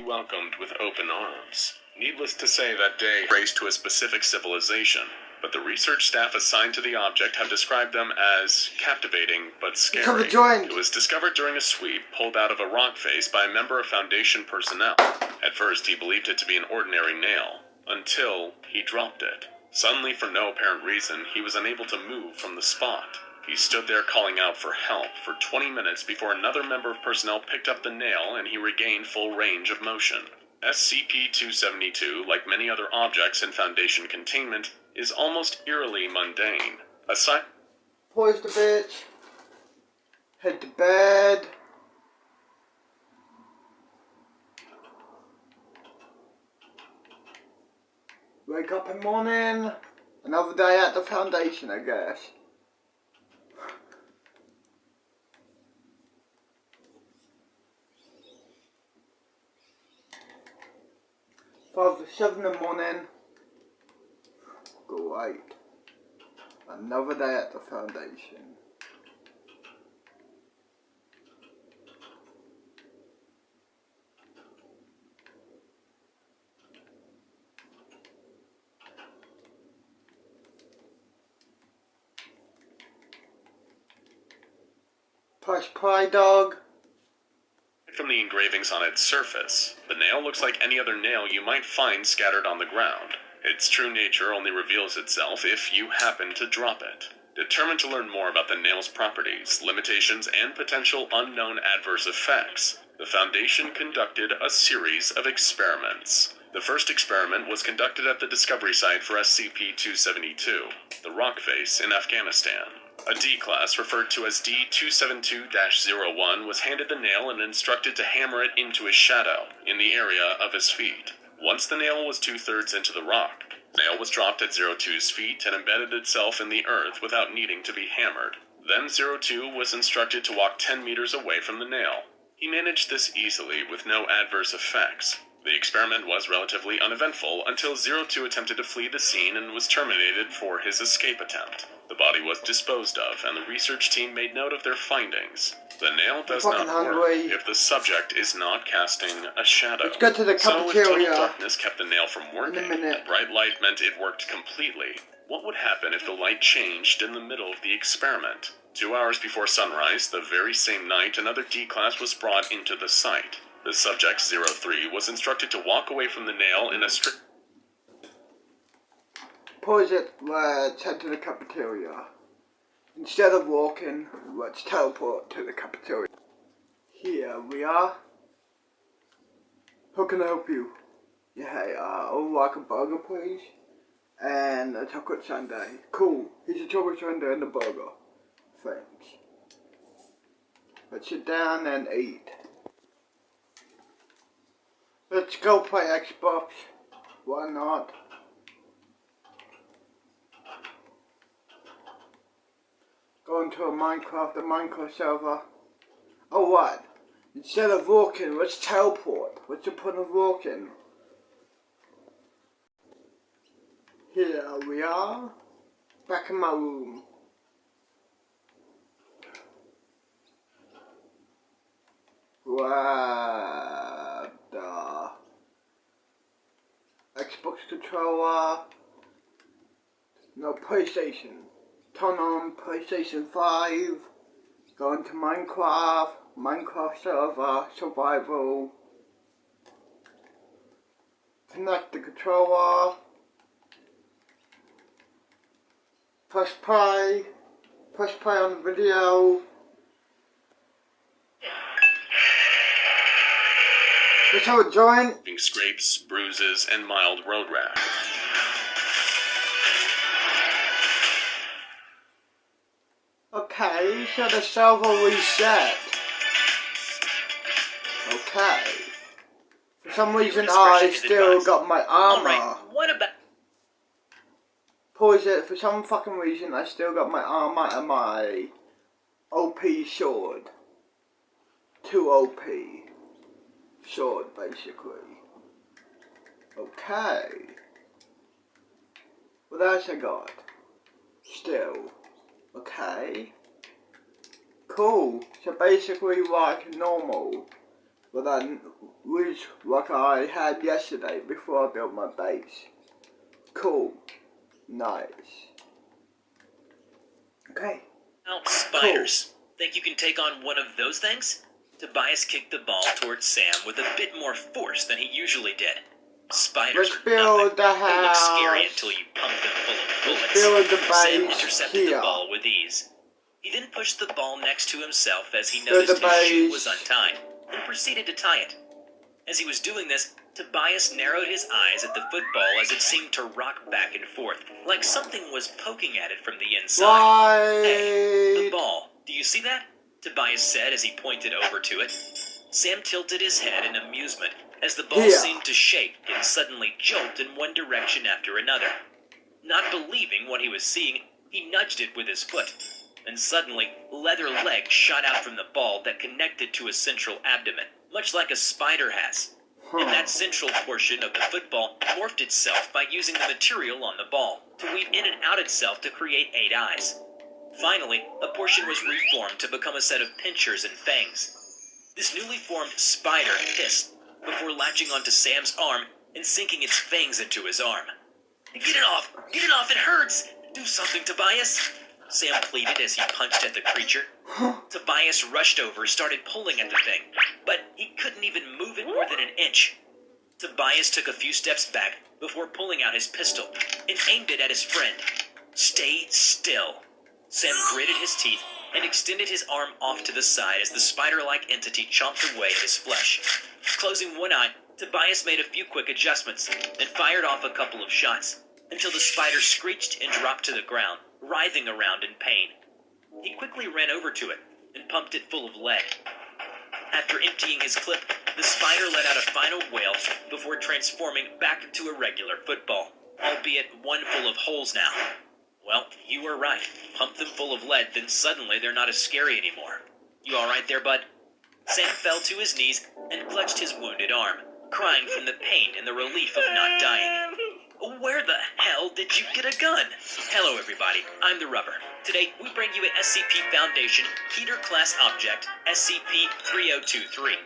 Welcomed with open arms. Needless to say, that day raced to a specific civilization, but the research staff assigned to the object have described them as captivating but scary. It was discovered during a sweep pulled out of a rock face by a member of Foundation personnel. At first, he believed it to be an ordinary nail, until he dropped it. Suddenly, for no apparent reason, he was unable to move from the spot. He stood there calling out for help for 20 minutes before another member of personnel picked up the nail and he regained full range of motion. SCP-272, like many other objects in Foundation containment, is almost eerily mundane. Aside... Poise the bitch. Head to bed. Wake up in the morning. Another day at the Foundation, I guess. Father, 7 in the morning. Great. Another day at the Foundation. Press play, dog. From the engravings on its surface, the nail looks like any other nail you might find scattered on the ground. Its true nature only reveals itself if you happen to drop it. Determined to learn more about the nail's properties, limitations, and potential unknown adverse effects, the Foundation conducted a series of experiments. The first experiment was conducted at the discovery site for SCP-272, the rock face in Afghanistan. A D-class, referred to as D-272-01, was handed the nail and instructed to hammer it into his shadow, in the area of his feet. Once the nail was 2/3 into the rock, the nail was dropped at 02's feet and embedded itself in the earth without needing to be hammered. Then 02 was instructed to walk 10 meters away from the nail. He managed this easily with no adverse effects. The experiment was relatively uneventful until 02 attempted to flee the scene and was terminated for his escape attempt. The body was disposed of, and the research team made note of their findings. The nail does not work if the subject is not casting a shadow. Let's go to the cafeteria. So if total darkness kept the nail from working, and bright light meant it worked completely, what would happen if the light changed in the middle of the experiment? 2 hours before sunrise, the very same night, another D-class was brought into the site. The subject, 03, was instructed to walk away from the nail in a strict... Pause it, let's head to the cafeteria. Instead of walking, let's teleport to the cafeteria. Here we are. How can I help you? Yeah, hey, I would like a burger, please. And a chocolate sundae. Cool, here's a chocolate sundae and a burger. Thanks. Let's sit down and eat. Let's go play Xbox. Why not? Go into a Minecraft server. Oh what? Instead of walking, let's teleport. What's the point of walking? Here we are. Back in my room. Grab the Xbox controller. No, PlayStation. Turn on PlayStation 5. Go into Minecraft server, survival. Connect the controller. Press play on the video. Let's have a joint. Scrapes, bruises, and mild road rash. Okay, so the server reset. Okay. For some reason I still got my armor. Alright, what about... Pause it, for some fucking reason I still got my armor and my OP sword. 2 OP. Sword, basically. Okay. What else I got? Still. Okay. Cool. So basically like normal. But that was what I had yesterday before I built my base. Cool. Nice. Okay. Now, spiders. Think you can take on one of those things? Tobias kicked the ball towards Sam with a bit more force than he usually did. Spiders Let's are build nothing. the They look scary house. until you pump them full of bullets. Build the Sam base intercepted here. the ball with ease. He then pushed the ball next to himself as he Build noticed the his shoe base. was untied, and proceeded to tie it. As he was doing this, Tobias narrowed his eyes at the football as it seemed to rock back and forth, like something was poking at it from the inside. Hey, the Right. ball. Do you see that? Tobias said as he pointed over to it. Sam tilted his head in amusement as the ball Here. seemed to shake and suddenly jolt in one direction after another. Not believing what he was seeing, he nudged it with his foot, and suddenly leather legs shot out from the ball that connected to his central abdomen, much like a spider has. And that central portion of the football morphed itself by using the material on the ball to weave in and out itself to create 8 eyes. Finally, a portion was reformed to become a set of pincers and fangs. This newly formed spider hissed before latching onto Sam's arm and sinking its fangs into his arm. Get it off! Get it off! It hurts! Do something, Tobias! Sam pleaded as he punched at the creature. Tobias rushed over, started pulling at the thing, but he couldn't even move it more than an inch. Tobias took a few steps back before pulling out his pistol and aimed it at his friend. Stay still. Sam gritted his teeth and extended his arm off to the side as the spider-like entity chomped away at his flesh. Closing one eye, Tobias made a few quick adjustments and fired off a couple of shots until the spider screeched and dropped to the ground, writhing around in pain. He quickly ran over to it and pumped it full of lead. After emptying his clip, the spider let out a final wail before transforming back into a regular football, albeit one full of holes now. Well, you were right. Pump them full of lead, then suddenly they're not as scary anymore. You all right there, bud? Sam fell to his knees and clutched his wounded arm, crying from the pain and the relief of not dying. Where the hell did you get a gun? Hello, everybody. I'm the Rubber. Today, we bring you an SCP Foundation Heater-class object, SCP-3023.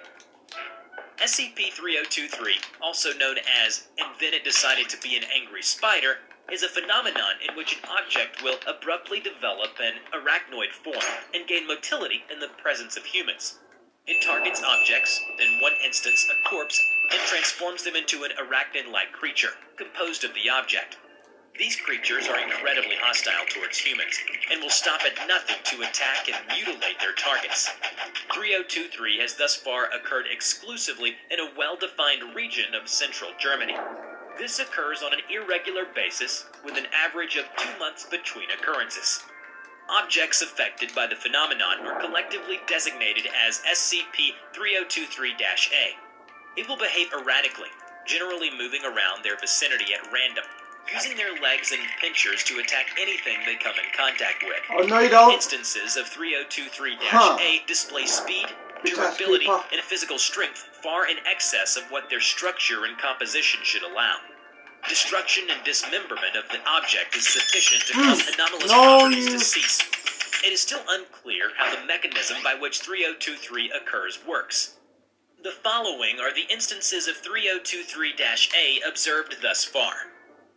SCP-3023, also known as "and then it decided to be an angry spider," is a phenomenon in which an object will abruptly develop an arachnoid form and gain motility in the presence of humans. It targets objects, in one instance a corpse, and transforms them into an arachnid-like creature, composed of the object. These creatures are incredibly hostile towards humans, and will stop at nothing to attack and mutilate their targets. 3023 has thus far occurred exclusively in a well-defined region of central Germany. This occurs on an irregular basis, with an average of 2 months between occurrences. Objects affected by the phenomenon are collectively designated as SCP-3023-A. It will behave erratically, generally moving around their vicinity at random, using their legs and pincers to attack anything they come in contact with. Oh, no, you don't. Instances of 3023-A display speed, durability, and physical strength far in excess of what their structure and composition should allow. Destruction and dismemberment of the object is sufficient to cause anomalous properties to cease. It is still unclear how the mechanism by which 3023 occurs works. The following are the instances of 3023-A observed thus far.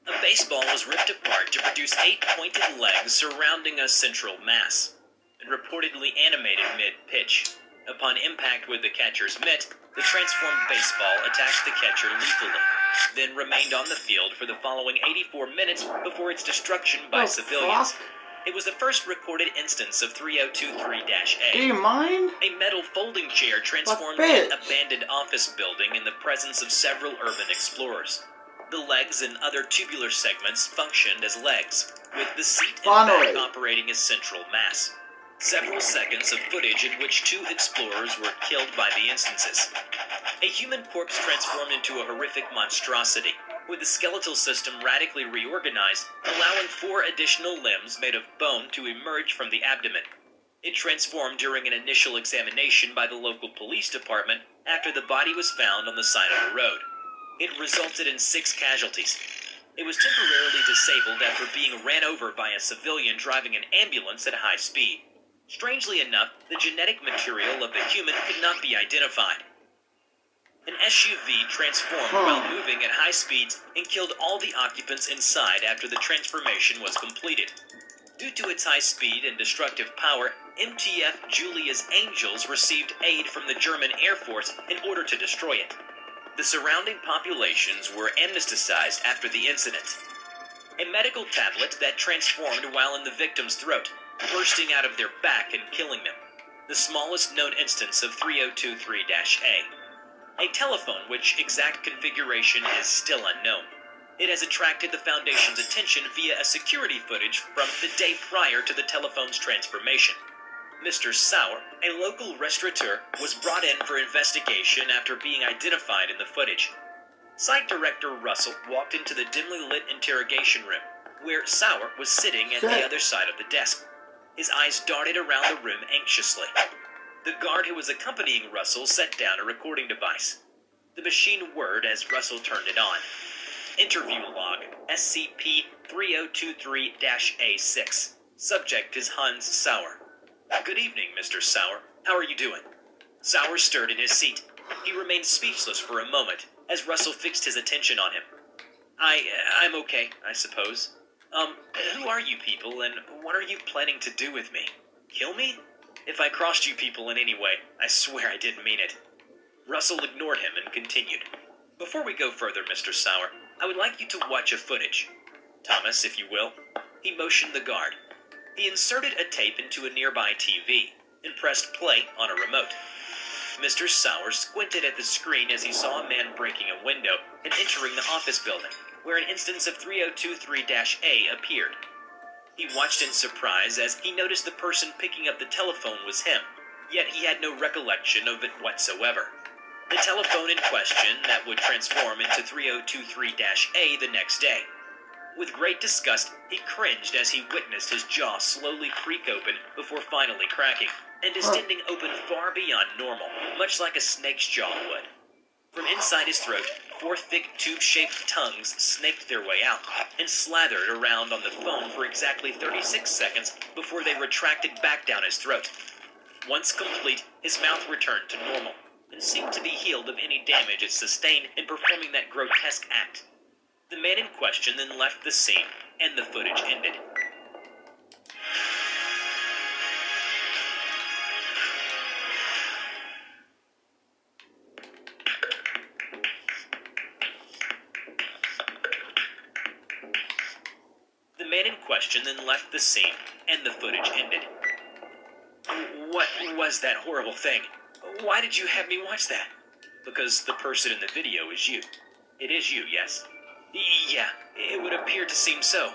A baseball was ripped apart to produce 8 pointed legs surrounding a central mass, and reportedly animated mid-pitch. Upon impact with the catcher's mitt, the transformed baseball attacked the catcher lethally, then remained on the field for the following 84 minutes before its destruction by civilians. Fuck? It was the first recorded instance of 3023-A. Do you mind? A metal folding chair transformed What an bitch? abandoned office building in the presence of several urban explorers. The legs and other tubular segments functioned as legs, with the seat and Finally. back operating as central mass. Several seconds of footage in which 2 explorers were killed by the instances. A human corpse transformed into a horrific monstrosity, with the skeletal system radically reorganized, allowing 4 additional limbs made of bone to emerge from the abdomen. It transformed during an initial examination by the local police department after the body was found on the side of the road. It resulted in 6 casualties. It was temporarily disabled after being ran over by a civilian driving an ambulance at high speed. Strangely enough, the genetic material of the human could not be identified. An SUV transformed while moving at high speeds and killed all the occupants inside after the transformation was completed. Due to its high speed and destructive power, MTF Julia's Angels received aid from the German Air Force in order to destroy it. The surrounding populations were amnesticized after the incident. A medical tablet that transformed while in the victim's throat, bursting out of their back and killing them. The smallest known instance of 3023-A. A telephone which exact configuration is still unknown. It has attracted the Foundation's attention via a security footage from the day prior to the telephone's transformation. Mr. Sauer, a local restaurateur, was brought in for investigation after being identified in the footage. Site Director Russell walked into the dimly lit interrogation room, where Sauer was sitting at the other side of the desk. His eyes darted around the room anxiously. The guard who was accompanying Russell set down a recording device. The machine whirred as Russell turned it on. Interview log, SCP-3023-A6. Subject is Hans Sauer. Good evening, Mr. Sauer. How are you doing? Sauer stirred in his seat. He remained speechless for a moment, as Russell fixed his attention on him. I'm okay, I suppose. Who are you people, and what are you planning to do with me? Kill me? If I crossed you people in any way, I swear I didn't mean it. Russell ignored him and continued. Before we go further, Mr. Sauer, I would like you to watch a footage. Thomas, if you will. He motioned the guard. He inserted a tape into a nearby TV and pressed play on a remote. Mr. Sauer squinted at the screen as he saw a man breaking a window and entering the office building, where an instance of 3023-A appeared. He watched in surprise as he noticed the person picking up the telephone was him, yet he had no recollection of it whatsoever. The telephone in question that would transform into 3023-A the next day. With great disgust, he cringed as he witnessed his jaw slowly creak open before finally cracking, and distending open far beyond normal, much like a snake's jaw would. From inside his throat, 4 thick tube-shaped tongues snaked their way out, and slathered around on the phone for exactly 36 seconds before they retracted back down his throat. Once complete, his mouth returned to normal, and seemed to be healed of any damage it sustained in performing that grotesque act. The man in question then left the scene, and the footage ended. The man in question then left the scene, and the footage ended. What was that horrible thing? Why did you have me watch that? Because the person in the video is you. It is you, yes? Yeah, it would appear to seem so.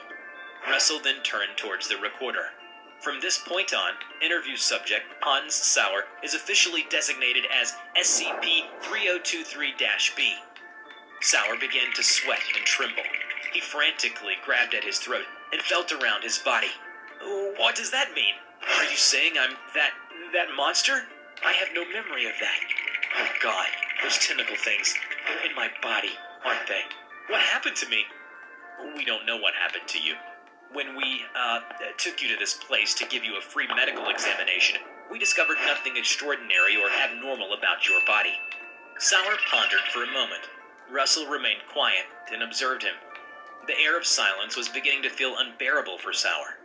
Russell then turned towards the recorder. From this point on, interview subject Hans Sauer is officially designated as SCP-3023-B. Sauer began to sweat and tremble. He frantically grabbed at his throat and felt around his body. What does that mean? Are you saying I'm that monster? I have no memory of that. Oh God, those tentacle things, they're in my body, aren't they? What happened to me? We don't know what happened to you. When we, took you to this place to give you a free medical examination, we discovered nothing extraordinary or abnormal about your body. Sauer pondered for a moment. Russell remained quiet and observed him. The air of silence was beginning to feel unbearable for Sauer.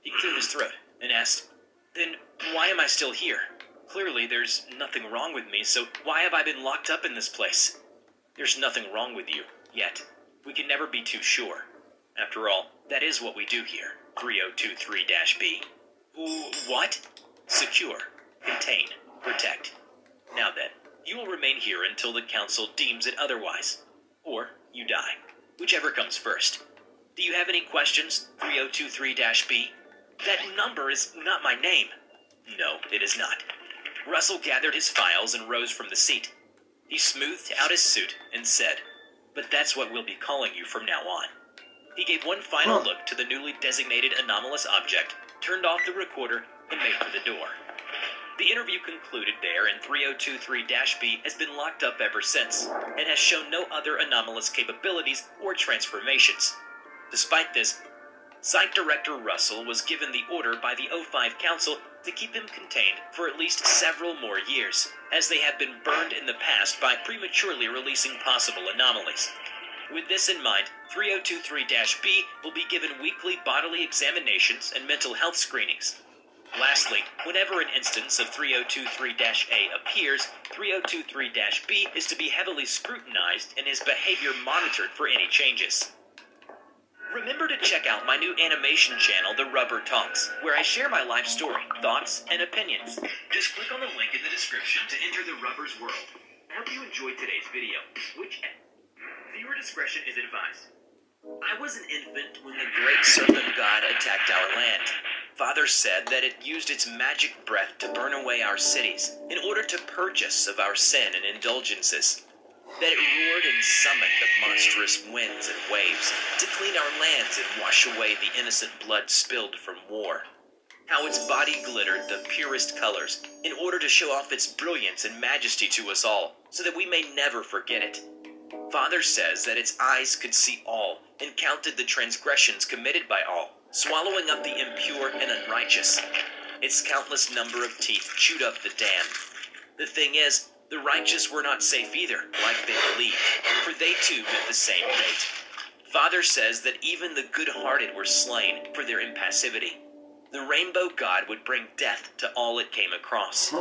He cleared his throat and asked, Then why am I still here? Clearly there's nothing wrong with me, so why have I been locked up in this place? There's nothing wrong with you, yet. We can never be too sure. After all, that is what we do here, 3023-B. What? Secure, contain, protect. Now then, you will remain here until the Council deems it otherwise. Or you die, whichever comes first. Do you have any questions, 3023-B? That number is not my name. No, it is not. Russell gathered his files and rose from the seat. He smoothed out his suit and said, But that's what we'll be calling you from now on. He gave one final look to the newly designated anomalous object, turned off the recorder, and made for the door. The interview concluded there, and 3023-B has been locked up ever since, and has shown no other anomalous capabilities or transformations. Despite this, Site Director Russell was given the order by the O5 Council to keep him contained for at least several more years, as they have been burned in the past by prematurely releasing possible anomalies. With this in mind, 3023-B will be given weekly bodily examinations and mental health screenings. Lastly, whenever an instance of 3023-A appears, 3023-B is to be heavily scrutinized and his behavior monitored for any changes. Remember to check out my new animation channel, The Rubber Talks, where I share my life story, thoughts, and opinions. Just click on the link in the description to enter the Rubber's world. I hope you enjoyed today's video, viewer discretion is advised. I was an infant when the great serpent god attacked our land. Father said that it used its magic breath to burn away our cities in order to purge us of our sin and indulgences. That it roared and summoned the monstrous winds and waves to clean our lands and wash away the innocent blood spilled from war. How its body glittered the purest colors in order to show off its brilliance and majesty to us all, so that we may never forget it. Father says that its eyes could see all and counted the transgressions committed by all, swallowing up the impure and unrighteous. Its countless number of teeth chewed up the damned. The thing is, the righteous were not safe either, like they believed, for they too met the same fate. Father says that even the good-hearted were slain for their impassivity. The rainbow god would bring death to all it came across.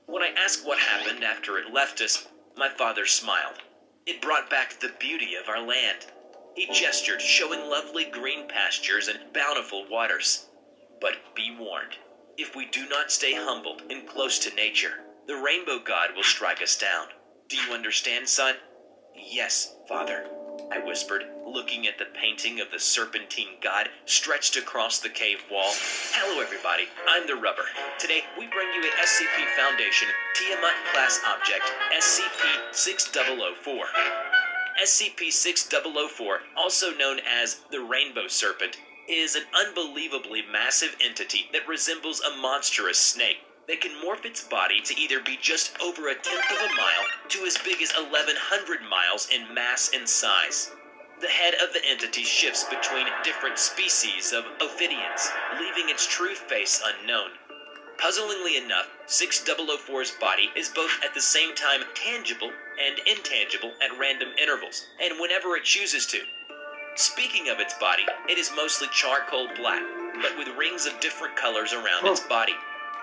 When I asked what happened after it left us, my father smiled. It brought back the beauty of our land. He gestured, showing lovely green pastures and bountiful waters. But be warned, if we do not stay humbled and close to nature, the rainbow god will strike us down. Do you understand, son? Yes, father, I whispered, looking at the painting of the serpentine god stretched across the cave wall. Hello, everybody. I'm the Rubber. Today, we bring you an SCP Foundation Tiamat class object, SCP-6004. SCP-6004, also known as the Rainbow Serpent, is an unbelievably massive entity that resembles a monstrous snake that can morph its body to either be just over a tenth of a mile to as big as 1,100 miles in mass and size. The head of the entity shifts between different species of ophidians, leaving its true face unknown. Puzzlingly enough, 6004's body is both at the same time tangible and intangible at random intervals, and whenever it chooses to. Speaking of its body, it is mostly charcoal black, but with rings of different colors around its body.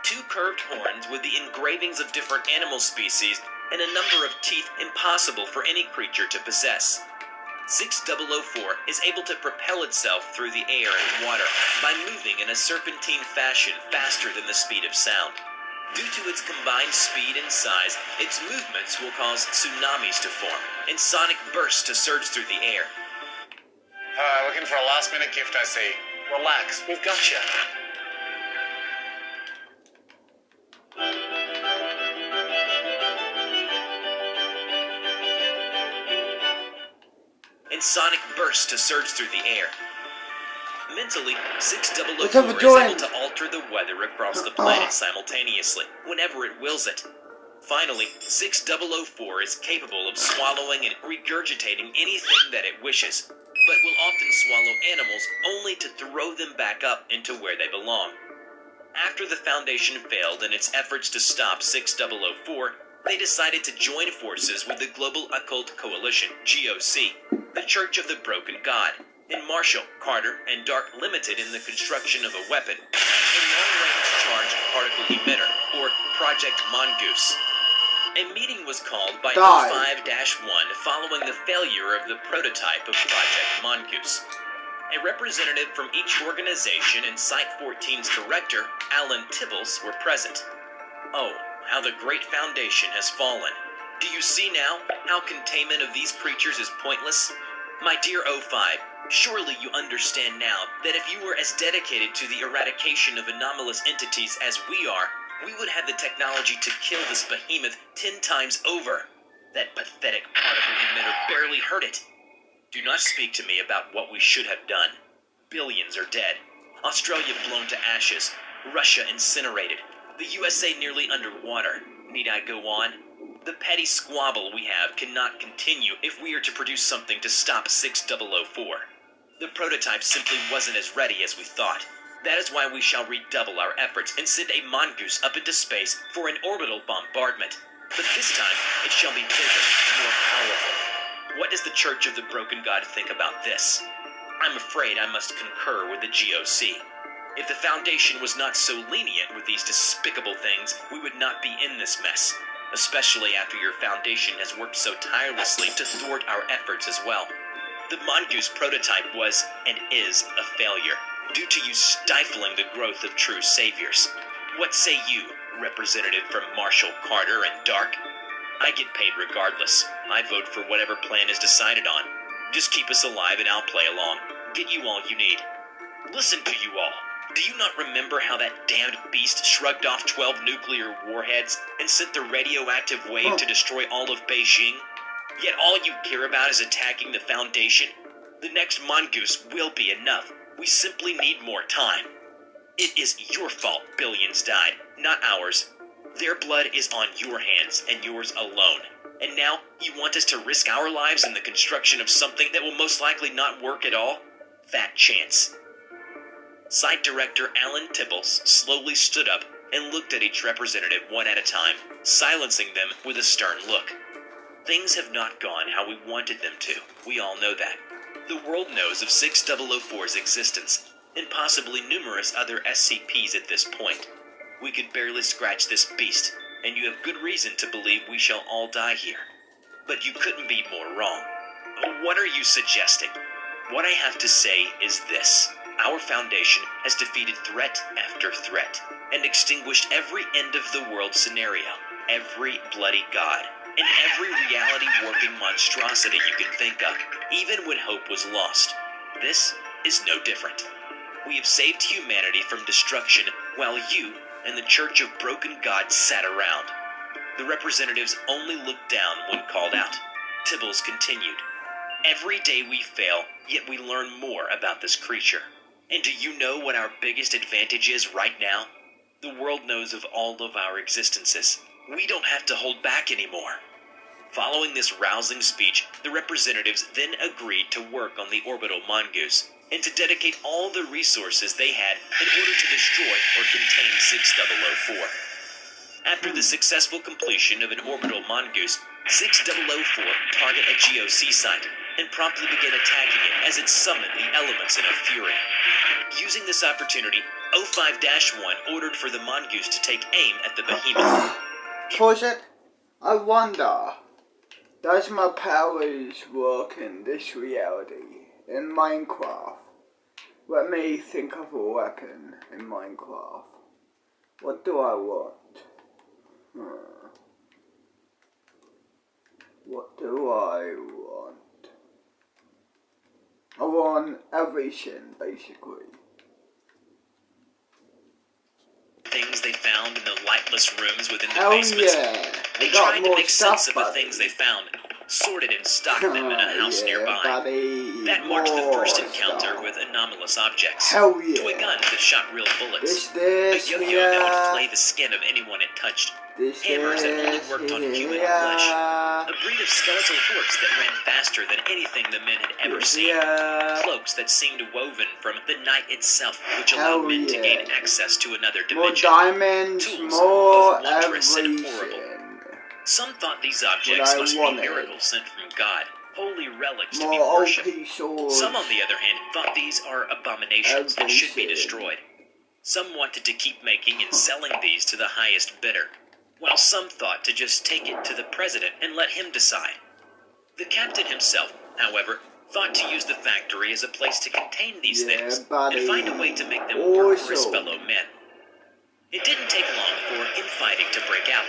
2 curved horns with the engravings of different animal species, and a number of teeth impossible for any creature to possess. 6004 is able to propel itself through the air and water by moving in a serpentine fashion faster than the speed of sound. Due to its combined speed and size, its movements will cause tsunamis to form and sonic bursts to surge through the air. Looking for a last-minute gift, I see. Relax, we've got you. And sonic bursts to surge through the air. Mentally, 6004 Let's have a is joint. able to alter the weather across the planet simultaneously, whenever it wills it. Finally, 6004 is capable of swallowing and regurgitating anything that it wishes, but will often swallow animals only to throw them back up into where they belong. After the Foundation failed in its efforts to stop 6004, they decided to join forces with the Global Occult Coalition, GOC, the Church of the Broken God, and Marshall, Carter, and Dark Limited in the construction of a weapon, a long-range charge particle emitter, or Project Mongoose. A meeting was called by O5-1 following the failure of the prototype of Project Mongoose. A representative from each organization and Site-14's director, Alan Tibbles, were present. Oh, how the great Foundation has fallen. Do you see now how containment of these creatures is pointless? My dear O5, surely you understand now that if you were as dedicated to the eradication of anomalous entities as we are, we would have the technology to kill this behemoth 10 times over. That pathetic particle emitter barely hurt it. Do not speak to me about what we should have done. Billions are dead. Australia blown to ashes. Russia incinerated. The USA nearly underwater. Need I go on? The petty squabble we have cannot continue if we are to produce something to stop 6004. The prototype simply wasn't as ready as we thought. That is why we shall redouble our efforts and send a mongoose up into space for an orbital bombardment. But this time, it shall be bigger, more powerful. What does the Church of the Broken God think about this? I'm afraid I must concur with the GOC. If the Foundation was not so lenient with these despicable things, we would not be in this mess. Especially after your Foundation has worked so tirelessly to thwart our efforts as well. The mongoose prototype was, and is, a failure, due to you stifling the growth of true saviors. What say you, representative from Marshall, Carter, and Dark? I get paid regardless. I vote for whatever plan is decided on. Just keep us alive and I'll play along. Get you all you need. Listen to you all. Do you not remember how that damned beast shrugged off 12 nuclear warheads and sent the radioactive wave to destroy all of Beijing? Yet all you care about is attacking the Foundation? The next mongoose will be enough. We simply need more time. It is your fault billions died, not ours. Their blood is on your hands and yours alone. And now you want us to risk our lives in the construction of something that will most likely not work at all? Fat chance. Site Director Alan Tibbles slowly stood up and looked at each representative one at a time, silencing them with a stern look. Things have not gone how we wanted them to. We all know that. The world knows of 6004's existence, and possibly numerous other SCPs at this point. We could barely scratch this beast, and you have good reason to believe we shall all die here. But you couldn't be more wrong. What are you suggesting? What I have to say is this. Our Foundation has defeated threat after threat, and extinguished every end-of-the-world scenario, every bloody god, and every reality-warping monstrosity you can think of, even when hope was lost. This is no different. We have saved humanity from destruction while you and the Church of Broken God sat around. The representatives only looked down when called out. Tibbles continued. Every day we fail, yet we learn more about this creature. And do you know what our biggest advantage is right now? The world knows of all of our existences. We don't have to hold back anymore. Following this rousing speech, the representatives then agreed to work on the orbital mongoose, and to dedicate all the resources they had in order to destroy or contain 6004. After the successful completion of an orbital mongoose, 6004 target a GOC site, and promptly began attacking it as it summoned the elements in a fury. Using this opportunity, 05-1 ordered for the mongoose to take aim at the behemoth. Pause it. I wonder, does my powers work in this reality, in Minecraft? Let me think of a weapon in Minecraft. What do I want? What do I want? I want everything, basically. Things they found in the lightless rooms within the Hell basements. yeah! They I got tried to more make stuff, sense of the buddy. things they found, sorted and stocked them in a house yeah, nearby. Buddy. That marked the first More encounter stuff. with anomalous objects. Hell yeah! To a gun that shot real bullets. This A yo-yo here. that would flay the skin of anyone it touched. This Hammers that only worked on human flesh. A breed of skeletal horse that ran faster than anything the men had ever seen. Yeah. Cloaks that seemed woven from the night itself, which Hell allowed men to yeah. gain access to another More dimension. diamonds, Tools, more both wondrous and everything. horrible. Some thought these objects What I must wanted. be miracles sent from God, holy relics to be More worshipped. OP swords. Some, on the other hand, thought these are abominations that should be Everything. destroyed. Some wanted to keep making and selling these to the highest bidder, while some thought to just take it to the president and let him decide. The captain himself, however, thought to use the factory as a place to contain these Yeah, things buddy. and find a way to make them work for his Awesome. fellow men. It didn't take long for infighting to break out.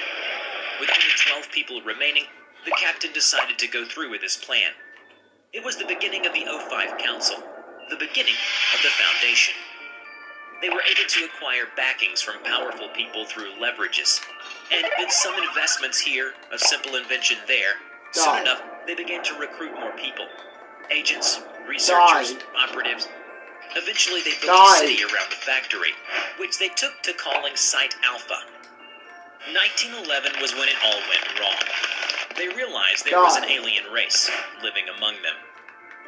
With only 12 people remaining, the captain decided to go through with his plan. It was the beginning of the O5 Council, the beginning of the Foundation. They were able to acquire backings from powerful people through leverages, and with some investments here, a simple invention there, soon Die. enough they began to recruit more people. Agents, researchers, Die. operatives. Eventually they built Die. a city around the factory, which they took to calling Site Alpha. 1911 was when it all went wrong. They realized there was an Die. alien race living among them.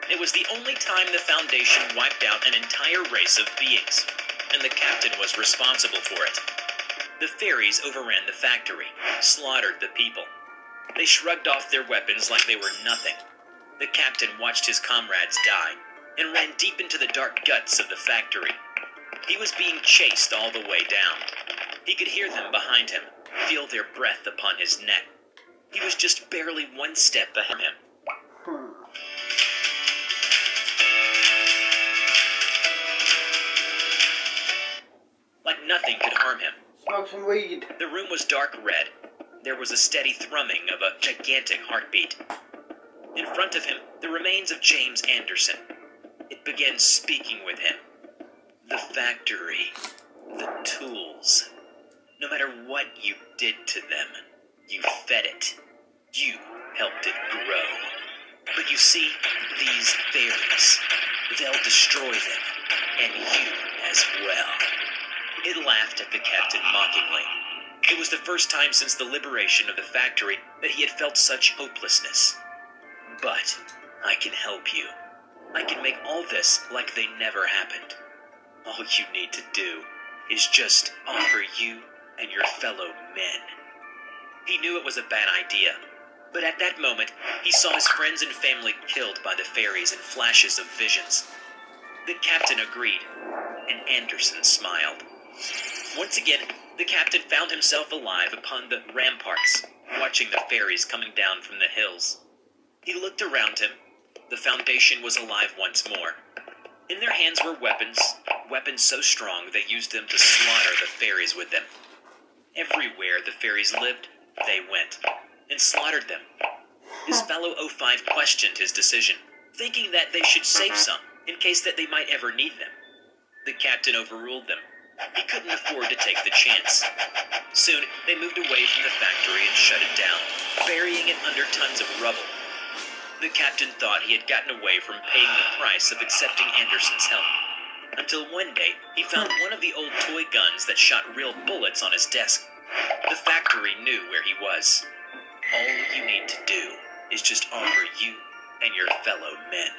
It was the only time the Foundation wiped out an entire race of beings. and the captain was responsible for it. The fairies overran the factory, slaughtered the people. They shrugged off their weapons like they were nothing. The captain watched his comrades die and ran deep into the dark guts of the factory. He was being chased all the way down. He could hear them behind him, feel their breath upon his neck. He was just barely one step ahead of him. Like nothing could harm him. Smoke some weed. The room was dark red. There was a steady thrumming of a gigantic heartbeat. In front of him, the remains of James Anderson. It began speaking with him. The factory, the tools. No matter what you did to them, you fed it. You helped it grow. But you see, these fairies, they'll destroy them, and you as well. It laughed at the captain mockingly. It was the first time since the liberation of the factory that he had felt such hopelessness. But I can help you. I can make all this like they never happened. All you need to do is just offer you and your fellow men. He knew it was a bad idea, but at that moment, he saw his friends and family killed by the fairies in flashes of visions. The captain agreed, and Anderson smiled. Once again, the captain found himself alive upon the ramparts, watching the fairies coming down from the hills. He looked around him. The Foundation was alive once more. In their hands were weapons so strong they used them to slaughter the fairies with them. Everywhere the fairies lived, they went, and slaughtered them. His fellow O5 questioned his decision, thinking that they should save some, in case that they might ever need them. The captain overruled them. He couldn't afford to take the chance. Soon, they moved away from the factory and shut it down, burying it under tons of rubble. The captain thought he had gotten away from paying the price of accepting Anderson's help. Until one day, he found one of the old toy guns that shot real bullets on his desk. The factory knew where he was. All you need to do is just offer you and your fellow men.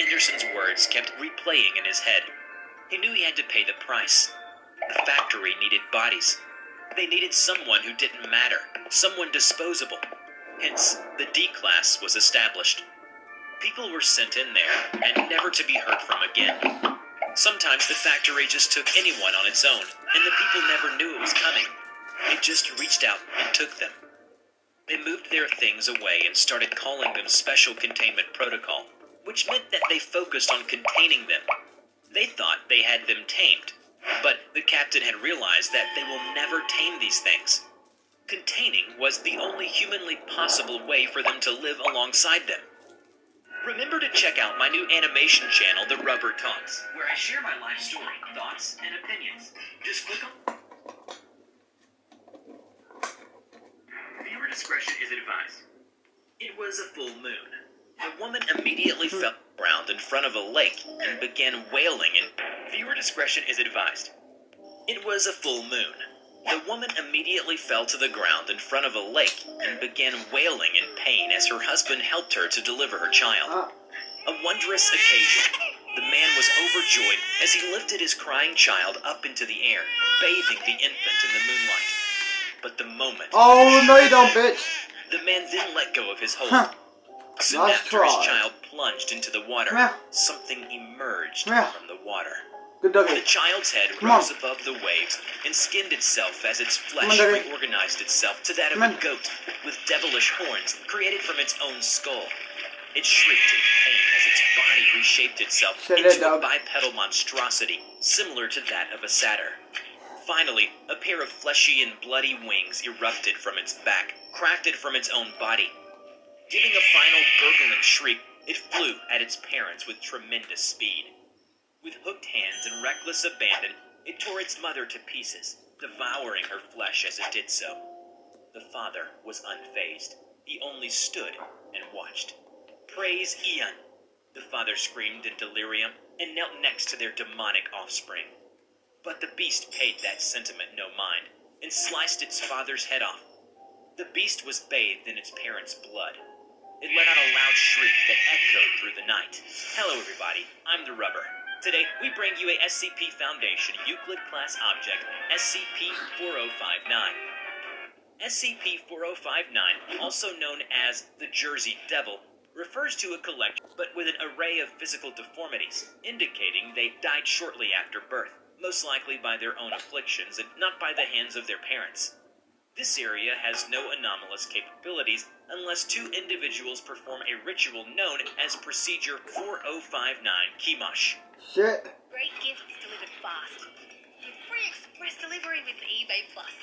Anderson's words kept replaying in his head. He knew he had to pay the price. The factory needed bodies. They needed someone who didn't matter, someone disposable. Hence, the D class was established. People were sent in there, and never to be heard from again. Sometimes the factory just took anyone on its own, and the people never knew it was coming. It just reached out and took them. They moved their things away and started calling them Special Containment Protocol, which meant that they focused on containing them. They thought they had them tamed, but the captain had realized that they will never tame these things. Containing was the only humanly possible way for them to live alongside them. Remember to check out my new animation channel, The Rubber Talks, where I share my life story, thoughts, and opinions. Just click on... Viewer discretion is advised. It was a full moon. The woman immediately fell around in front of a lake and began wailing in... Viewer discretion is advised. It was a full moon. The woman immediately fell to the ground in front of a lake and began wailing in pain as her husband helped her to deliver her child. A wondrous occasion. The man was overjoyed as he lifted his crying child up into the air, bathing the infant in the moonlight. But the moment... Oh, no you don't, bitch! The man then let go of his hold. Soon after his child plunged into the water, something emerged from the water. Good doggy. The child's head rose above the waves and skinned itself as its flesh reorganized itself to that of a goat with devilish horns created from its own skull. It shrieked in pain as its body reshaped itself into a bipedal monstrosity similar to that of a satyr. Finally, a pair of fleshy and bloody wings erupted from its back, crafted from its own body. Giving a final gurgling shriek, it flew at its parents with tremendous speed. With hooked hands and reckless abandon, it tore its mother to pieces, devouring her flesh as it did so. The father was unfazed. He only stood and watched. "Praise Ian!" the father screamed in delirium and knelt next to their demonic offspring. But the beast paid that sentiment no mind and sliced its father's head off. The beast was bathed in its parents' blood. It let out a loud shriek that echoed through the night. Hello everybody, I'm the Rubber. Today, we bring you a SCP Foundation Euclid Class Object, SCP-4059. SCP-4059, also known as the Jersey Devil, refers to a collection but with an array of physical deformities, indicating they died shortly after birth, most likely by their own afflictions and not by the hands of their parents. This area has no anomalous capabilities unless two individuals perform a ritual known as Procedure 4059 Kimash. Shit. Great gifts delivered fast. With free express delivery with eBay Plus.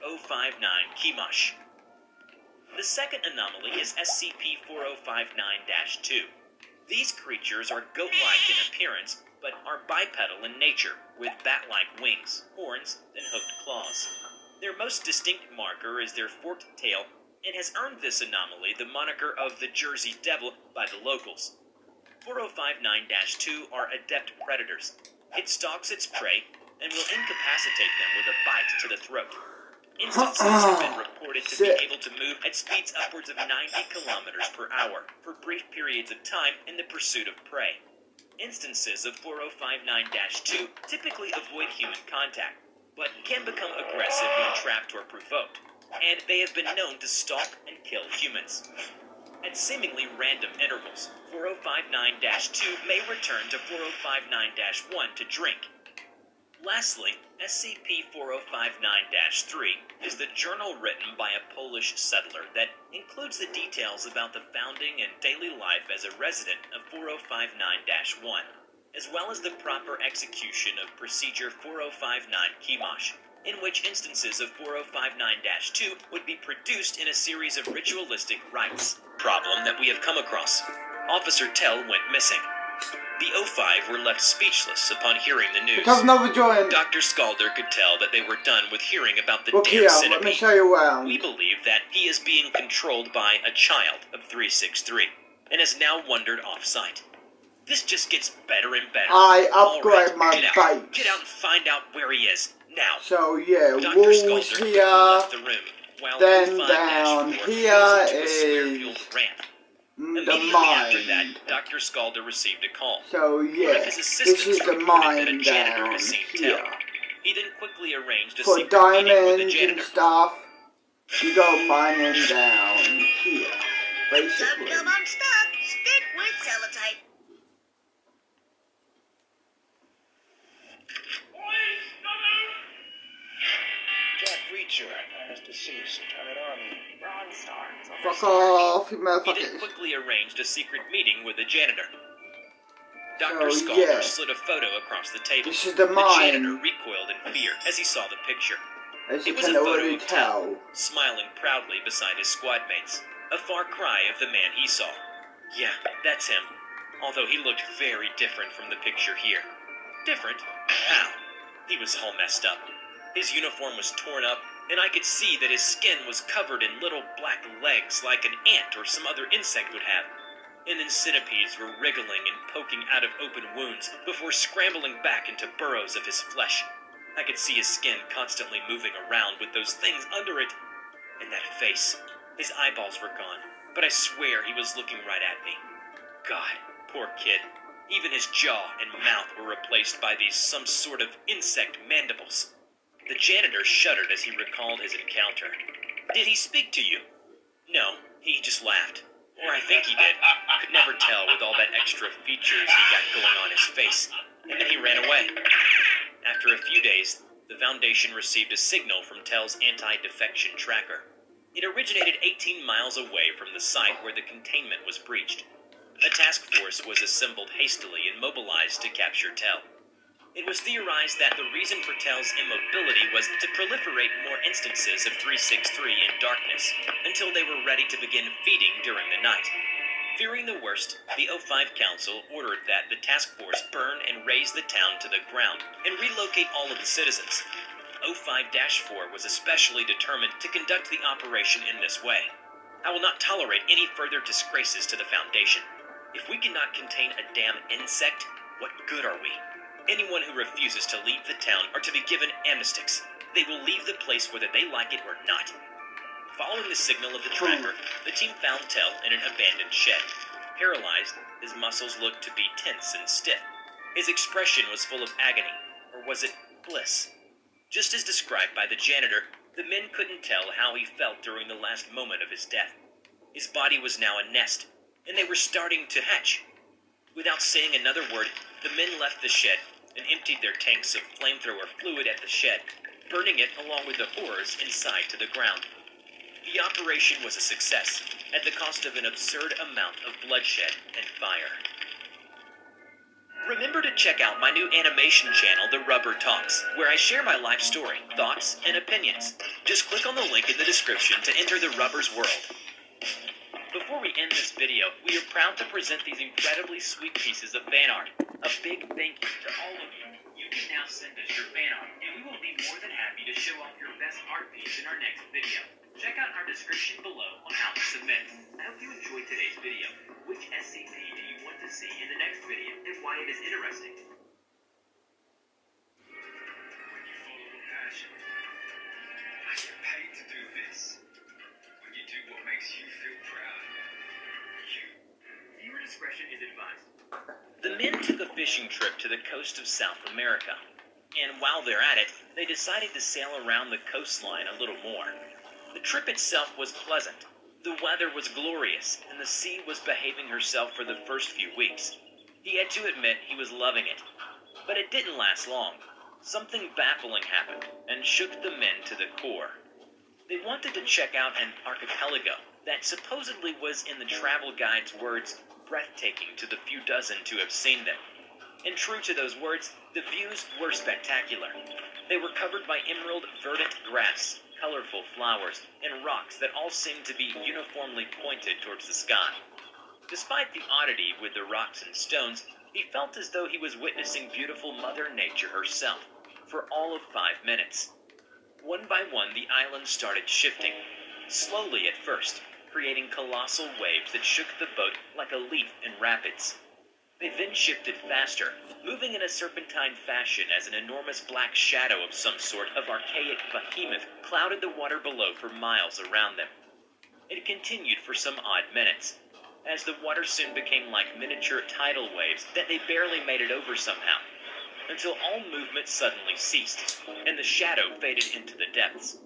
059 Kimash. The second anomaly is SCP-4059-2. These creatures are goat-like in appearance, but are bipedal in nature, with bat-like wings, horns, and hooked claws. Their most distinct marker is their forked tail, and has earned this anomaly the moniker of the Jersey Devil by the locals. 4059-2 are adept predators. It stalks its prey, and will incapacitate them with a bite to the throat. Instances have been reported to be able to move at speeds upwards of 90 kilometers per hour for brief periods of time in the pursuit of prey. Instances of 4059-2 typically avoid human contact, but can become aggressive when trapped or provoked, and they have been known to stalk and kill humans. At seemingly random intervals, 4059-2 may return to 4059-1 to drink. Lastly, SCP-4059-3 is the journal written by a Polish settler that includes the details about the founding and daily life as a resident of 4059-1, as well as the proper execution of Procedure 4059 Kimash, in which instances of 4059-2 would be produced in a series of ritualistic rites. Problem that we have come across. Officer Tell went missing. The O5 were left speechless upon hearing the news. Because never joined. Dr. Scalder could tell that they were done with hearing about the Look damn here, centipede. let me show you around. We believe that he is being controlled by a child of 363, and has now wandered off-site. This just gets better and better. I upgrade Alright, my get out. base. Get out and find out where he is, now. So yeah, Dr. walls Scalder quickly here, left the room, while then 05-4 down goes here into a is smear-fueled ramp. the Immediately after that, mine. Dr. Scalder received a call. So One yeah, of his this assistants is the reported that a mine janitor down has seen here. Tell. He then quickly arranged a For secret meeting with the diamonds janitor. and stuff, you go mining down here, basically. Dum-dum, I'm stuck. Stick with sellotape. Jack Reacher is deceased. Turn it on. Bronze Star. Fuck off, you He then motherfuckers. quickly arranged a secret meeting with the janitor. Dr. So, Scalder yeah. slid a photo across the table. This is the The mine, janitor recoiled in fear as he saw the picture. as you It was can a photo already of Tell, tell. smiling proudly beside his squad mates. A far cry of the man he saw. Yeah, that's him. Although he looked very different from the picture here. Different? How? He was all messed up. His uniform was torn up, and I could see that his skin was covered in little black legs like an ant or some other insect would have. And then centipedes were wriggling and poking out of open wounds before scrambling back into burrows of his flesh. I could see his skin constantly moving around with those things under it. And that face. His eyeballs were gone, but I swear he was looking right at me. God, poor kid. Even his jaw and mouth were replaced by these some sort of insect mandibles. The janitor shuddered as he recalled his encounter. Did he speak to you? No, he just laughed. Or I think he did. Could never tell with all that extra features he got going on his face. And then he ran away. After a few days, the Foundation received a signal from Tell's anti-defection tracker. It originated 18 miles away from the site where the containment was breached. A task force was assembled hastily and mobilized to capture Tell. It was theorized that the reason for Tell's immobility was to proliferate more instances of 363 in darkness, until they were ready to begin feeding during the night. Fearing the worst, the O5 Council ordered that the task force burn and raze the town to the ground, and relocate all of the citizens. O5-4 was especially determined to conduct the operation in this way. I will not tolerate any further disgraces to the Foundation. If we cannot contain a damn insect, what good are we? Anyone who refuses to leave the town are to be given amnestics. They will leave the place whether they like it or not. Following the signal of the tracker, the team found Tell in an abandoned shed. paralyzed, his muscles looked to be tense and stiff. His expression was full of agony, or was it bliss? Just as described by the janitor, the men couldn't tell how he felt during the last moment of his death. His body was now a nest, and they were starting to hatch. Without saying another word, the men left the shed and emptied their tanks of flamethrower fluid at the shed, burning it along with the horrors inside to the ground. The operation was a success, at the cost of an absurd amount of bloodshed and fire. Remember to check out my new animation channel, The Rubber Talks, where I share my life story, thoughts, and opinions. Just click on the link in the description to enter the Rubber's world. Before we end this video, we are proud to present these incredibly sweet pieces of fan art. A big thank you to all of you. You can now send us your fan art, and we will be more than happy to show off your best art piece in our next video. Check out our description below on how to submit. I hope you enjoyed today's video. Which SCP do you want to see in the next video, and why it is interesting? When you follow a passion, I get paid to do this. When you do what makes you feel proud, Viewer discretion is advised. The men took a fishing trip to the coast of South America, and while they're at it, they decided to sail around the coastline a little more. The trip itself was pleasant. The weather was glorious, and the sea was behaving herself for the first few weeks. He had to admit he was loving it. But it didn't last long. Something baffling happened, and shook the men to the core. They wanted to check out an archipelago that supposedly was, in the travel guide's words, breathtaking to the few dozen to have seen them. And true to those words, the views were spectacular. They were covered by emerald verdant grass, colorful flowers, and rocks that all seemed to be uniformly pointed towards the sky. Despite the oddity with the rocks and stones, he felt as though he was witnessing beautiful Mother Nature herself for all of 5 minutes. One by one, the island started shifting, slowly at first, creating colossal waves that shook the boat like a leaf in rapids. They then shifted faster, moving in a serpentine fashion as an enormous black shadow of some sort of archaic behemoth clouded the water below for miles around them. It continued for some odd minutes, as the water soon became like miniature tidal waves that they barely made it over somehow, until all movement suddenly ceased, and the shadow faded into the depths.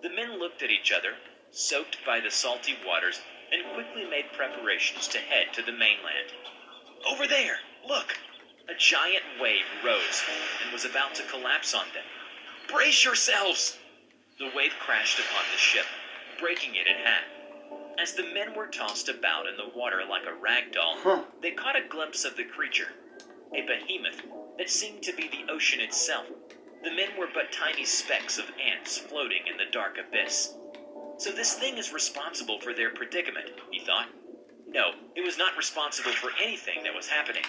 The men looked at each other, soaked by the salty waters, and quickly made preparations to head to the mainland. Over there! Look! A giant wave rose and was about to collapse on them. Brace yourselves! The wave crashed upon the ship, breaking it in half. As the men were tossed about in the water like a rag doll, they caught a glimpse of the creature, a behemoth that seemed to be the ocean itself. The men were but tiny specks of ants floating in the dark abyss. So this thing is responsible for their predicament, he thought. No, it was not responsible for anything that was happening.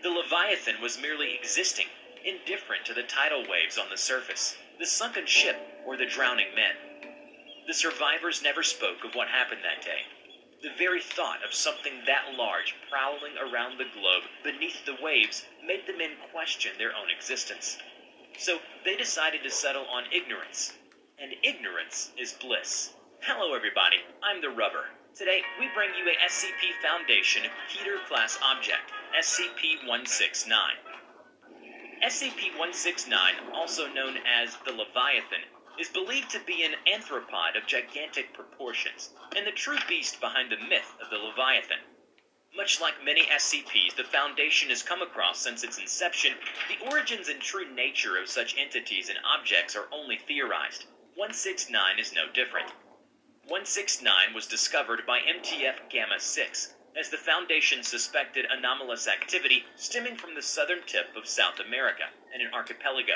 The Leviathan was merely existing, indifferent to the tidal waves on the surface, the sunken ship, or the drowning men. The survivors never spoke of what happened that day. The very thought of something that large prowling around the globe beneath the waves made the men question their own existence. So they decided to settle on ignorance. And ignorance is bliss. Hello everybody, I'm the Rubber. Today, we bring you a SCP Foundation Keter-class object, SCP-169. SCP-169, also known as the Leviathan, is believed to be an anthropod of gigantic proportions, and the true beast behind the myth of the Leviathan. Much like many SCPs the Foundation has come across since its inception, the origins and true nature of such entities and objects are only theorized. 169 is no different. 169 was discovered by MTF Gamma-6, as the Foundation suspected anomalous activity stemming from the southern tip of South America and an archipelago.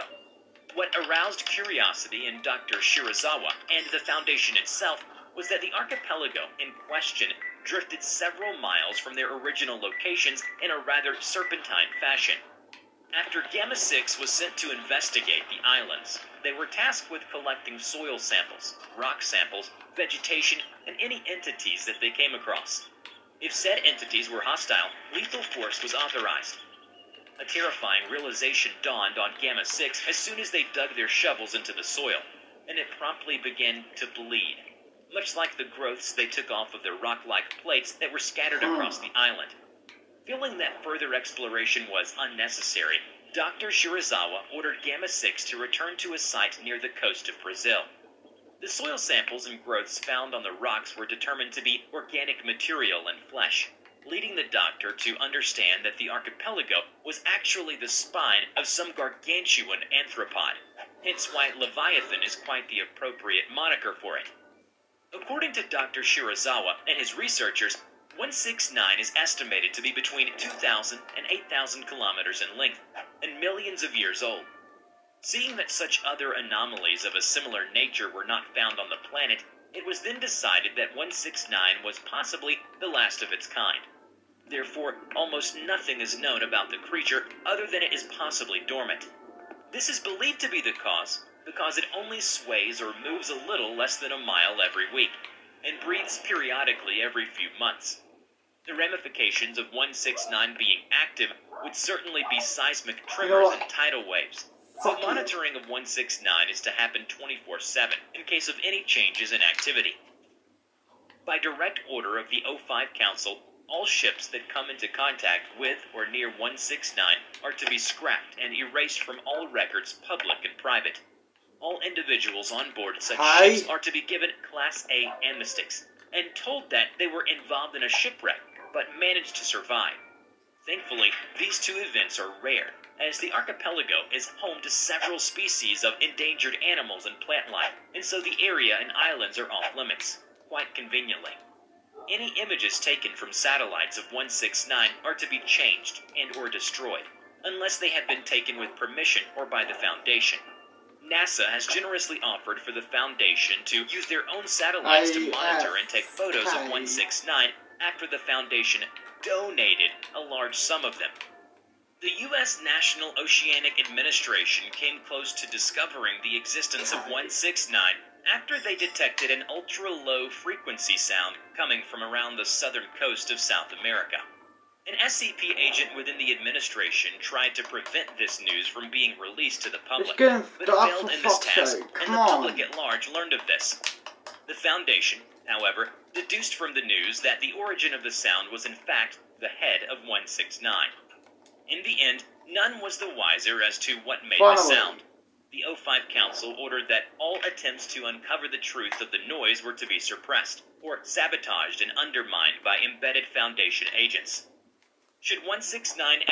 What aroused curiosity in Dr. Shirazawa and the Foundation itself was that the archipelago in question drifted several miles from their original locations in a rather serpentine fashion. After Gamma-6 was sent to investigate the islands, they were tasked with collecting soil samples, rock samples, vegetation, and any entities that they came across. If said entities were hostile, lethal force was authorized. A terrifying realization dawned on Gamma-6 as soon as they dug their shovels into the soil, and it promptly began to bleed. much like the growths they took off of the rock-like plates that were scattered across the island. Feeling that further exploration was unnecessary, Dr. Shirazawa ordered Gamma-6 to return to a site near the coast of Brazil. The soil samples and growths found on the rocks were determined to be organic material and flesh, leading the doctor to understand that the archipelago was actually the spine of some gargantuan arthropod, hence why Leviathan is quite the appropriate moniker for it. According to Dr. Shirazawa and his researchers, 169 is estimated to be between 2,000 and 8,000 kilometers in length, and millions of years old. Seeing that such other anomalies of a similar nature were not found on the planet, it was then decided that 169 was possibly the last of its kind. Therefore, almost nothing is known about the creature other than it is possibly dormant. This is believed to be the cause because it only sways or moves a little less than a mile every week, and breathes periodically every few months. The ramifications of 169 being active would certainly be seismic tremors and tidal waves, so monitoring of 169 is to happen 24/7 in case of any changes in activity. By direct order of the O5 Council, all ships that come into contact with or near 169 are to be scrapped and erased from all records, public and private. All individuals on board such ships are to be given Class A amnestics, and told that they were involved in a shipwreck, but managed to survive. Thankfully, these two events are rare, as the archipelago is home to several species of endangered animals and plant life, and so the area and islands are off limits, quite conveniently. Any images taken from satellites of 169 are to be changed and or destroyed, unless they have been taken with permission or by the Foundation. NASA has generously offered for the Foundation to use their own satellites to monitor and take photos of 169 after the Foundation donated a large sum of them. The U.S. National Oceanic Administration came close to discovering the existence of 169 after they detected an ultra-low frequency sound coming from around the southern coast of South America. An SCP agent within the administration tried to prevent this news from being released to the public, but failed in this task, and the public at large learned of this. The Foundation, however, deduced from the news that the origin of the sound was in fact the head of 169. In the end, none was the wiser as to what made the sound. The O5 Council ordered that all attempts to uncover the truth of the noise were to be suppressed, or sabotaged and undermined by embedded Foundation agents. Should 169